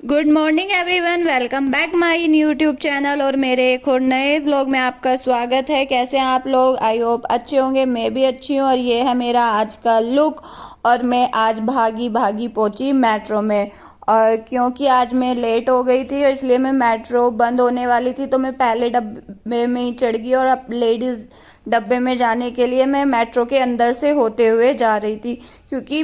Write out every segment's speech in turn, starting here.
Good morning everyone, welcome back my YouTube channel और मेरे एक और नए व्लॉग में आपका स्वागत है। कैसे हैं आप लोग? आई होप अच्छे होंगे। मैं भी अच्छी हूँ और ये है मेरा आज का लुक। और मैं आज भागी भागी पहुंची मेट्रो में, और क्योंकि आज मैं लेट हो गई थी इसलिए मैं मेट्रो बंद होने वाली थी तो मैं पहले डब्बे में ही चढ़ गई। और अब लेडीज़ डब्बे में जाने के लिए मैं मेट्रो के अंदर से होते हुए जा रही थी, क्योंकि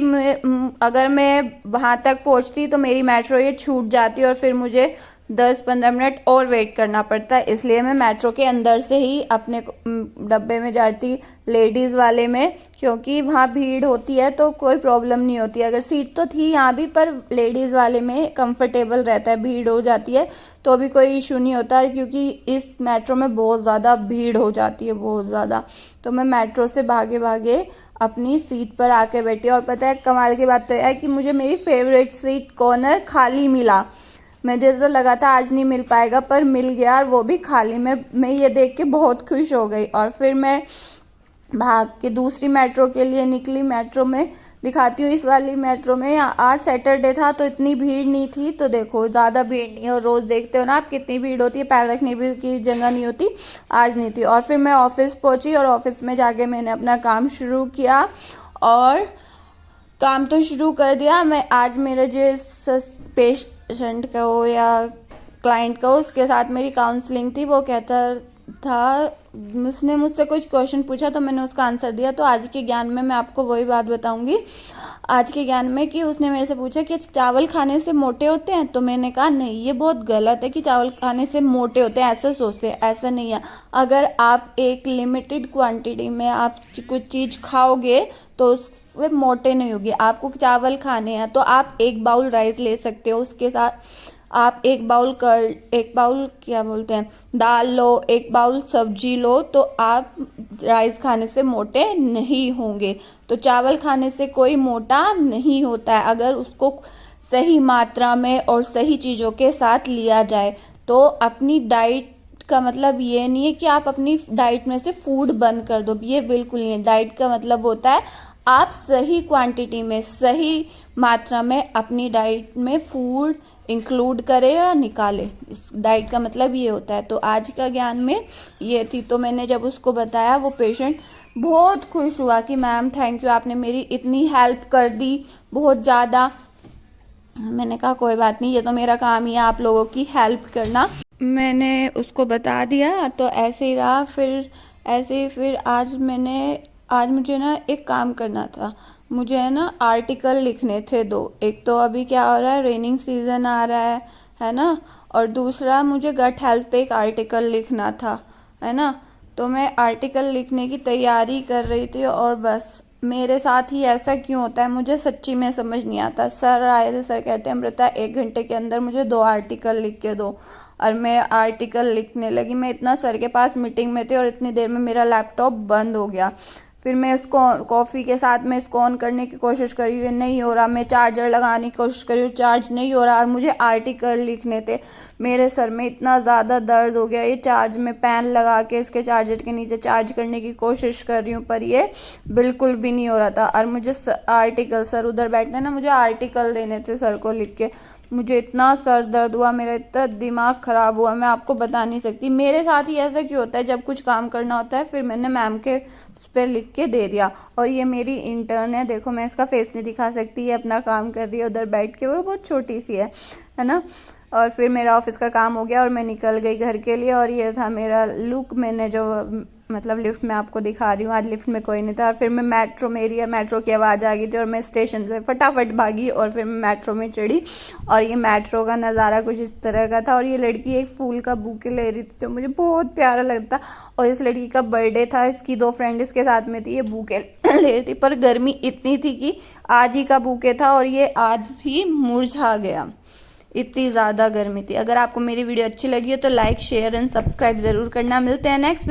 अगर मैं वहाँ तक पहुँचती तो मेरी मेट्रो ये छूट जाती और फिर मुझे 10-15 मिनट और वेट करना पड़ता। इसलिए मैं मेट्रो के अंदर से ही अपने डब्बे में जाती, लेडीज़ वाले में, क्योंकि वहाँ भीड़ होती है तो कोई प्रॉब्लम नहीं होती। अगर सीट तो थी यहाँ भी, पर लेडीज़ वाले में कंफर्टेबल रहता है। भीड़ हो जाती है तो भी कोई इशू नहीं होता, क्योंकि इस मेट्रो में बहुत ज़्यादा भीड़ हो जाती है, बहुत ज़्यादा। तो मैं मेट्रो से भागे भागे अपनी सीट पर आके बैठी। और पता है कमाल की बात तो है कि मुझे मेरी फेवरेट सीट कॉर्नर खाली मिला। मुझे तो लगा था आज नहीं मिल पाएगा, पर मिल गया, और वो भी खाली। मैं ये देख के बहुत खुश हो गई। और फिर मैं भाग के दूसरी मेट्रो के लिए निकली। मेट्रो में दिखाती हूँ, इस वाली मेट्रो में आज सैटरडे था तो इतनी भीड़ नहीं थी। तो देखो ज़्यादा भीड़ नहीं है, और रोज़ देखते हो ना आप कितनी भीड़ होती है, पैर रखने भी की जगह नहीं होती। आज नहीं थी। और फिर मैं ऑफिस पहुँची और ऑफिस में जाके मैंने अपना काम शुरू किया। और काम तो शुरू कर दिया मैं। आज मेरे जो पेशेंट का हो या क्लाइंट का हो, उसके साथ मेरी काउंसलिंग थी। वो कहता था, उसने मुझसे कुछ क्वेश्चन पूछा तो मैंने उसका आंसर दिया। तो आज के ज्ञान में मैं आपको वही बात बताऊंगी, आज के ज्ञान में, कि उसने मेरे से पूछा कि चावल खाने से मोटे होते हैं। तो मैंने कहा नहीं, ये बहुत गलत है कि चावल खाने से मोटे होते हैं, ऐसा सोचते हैं। ऐसा नहीं है। अगर आप एक लिमिटेड क्वांटिटी में आप कुछ चीज़ खाओगे तो वे मोटे नहीं होगी। आपको चावल खाने हैं तो आप एक बाउल राइस ले सकते हो, उसके साथ आप एक बाउल क्या बोलते हैं, दाल लो, एक बाउल सब्जी लो, तो आप राइस खाने से मोटे नहीं होंगे। तो चावल खाने से कोई मोटा नहीं होता है, अगर उसको सही मात्रा में और सही चीज़ों के साथ लिया जाए। तो अपनी डाइट का मतलब ये नहीं है कि आप अपनी डाइट में से फूड बंद कर दो, ये बिल्कुल नहीं है। डाइट का मतलब होता है आप सही क्वांटिटी में, सही मात्रा में अपनी डाइट में फूड इंक्लूड करें या निकालें। इस डाइट का मतलब ये होता है। तो आज का ज्ञान में ये थी। तो मैंने जब उसको बताया, वो पेशेंट बहुत खुश हुआ कि मैम थैंक यू, आपने मेरी इतनी हेल्प कर दी, बहुत ज़्यादा। मैंने कहा कोई बात नहीं, ये तो मेरा काम ही है आप लोगों की हेल्प करना। मैंने उसको बता दिया तो ऐसे ही रहा। फिर आज मुझे ना एक काम करना था। मुझे है ना आर्टिकल लिखने थे दो। एक तो अभी क्या हो रहा है, रेनिंग सीजन आ रहा है ना, और दूसरा मुझे गट हेल्थ पे एक आर्टिकल लिखना था, है ना। तो मैं आर्टिकल लिखने की तैयारी कर रही थी, और बस मेरे साथ ही ऐसा क्यों होता है मुझे सच्ची में समझ नहीं आता। सर आए थे, सर कहते हैं अमृता 1 घंटे के अंदर मुझे 2 आर्टिकल लिख के दो। और मैं आर्टिकल लिखने लगी। मैं इतना सर के पास मीटिंग में थी और इतनी देर में मेरा लैपटॉप बंद हो गया। फिर मैं इसको कॉफ़ी के साथ में इसको ऑन करने की कोशिश करी हुई, नहीं हो रहा। मैं चार्जर लगाने की कोशिश करी हूँ, चार्ज नहीं हो रहा। और मुझे आर्टिकल लिखने थे। मेरे सर में इतना ज़्यादा दर्द हो गया। ये चार्ज में पेन लगा के इसके चार्जर के नीचे चार्ज करने की कोशिश कर रही हूँ, पर ये बिल्कुल भी नहीं हो रहा था। और मुझे आर्टिकल, सर उधर बैठने ना, मुझे आर्टिकल देने थे सर को लिख के। मुझे इतना सर दर्द हुआ, मेरा इतना दिमाग ख़राब हुआ, मैं आपको बता नहीं सकती। मेरे साथ ही ऐसा क्यों होता है, जब कुछ काम करना होता है फिर मैंने मैम के उस पर लिख के दे दिया। और ये मेरी इंटर्न है, देखो मैं इसका फेस नहीं दिखा सकती, ये अपना काम कर रही है उधर बैठ के, वो बहुत छोटी सी है ना। और फिर मेरा ऑफिस का काम हो गया और मैं निकल गई घर के लिए। और ये था मेरा लुक। मैंने जो मतलब लिफ्ट में आपको दिखा रही हूँ, आज लिफ्ट में कोई नहीं था। और फिर मैं मेट्रो की आवाज़ आ गई थी और मैं स्टेशन पे फटाफट भागी और फिर मैं मेट्रो में चढ़ी। और ये मेट्रो का नज़ारा कुछ इस तरह का था। और ये लड़की एक फूल का बुके ले रही थी जो मुझे बहुत प्यारा लगता। और इस लड़की का बर्थडे था, इसकी 2 फ्रेंड इसके साथ में थी, ये बुके ले रही थी। पर गर्मी इतनी थी कि आज ही का बुके था और ये आज भी मुरझा गया, इतनी ज़्यादा गर्मी थी। अगर आपको मेरी वीडियो अच्छी लगी हो तो लाइक, शेयर एंड सब्सक्राइब ज़रूर करना। मिलते हैं नेक्स्ट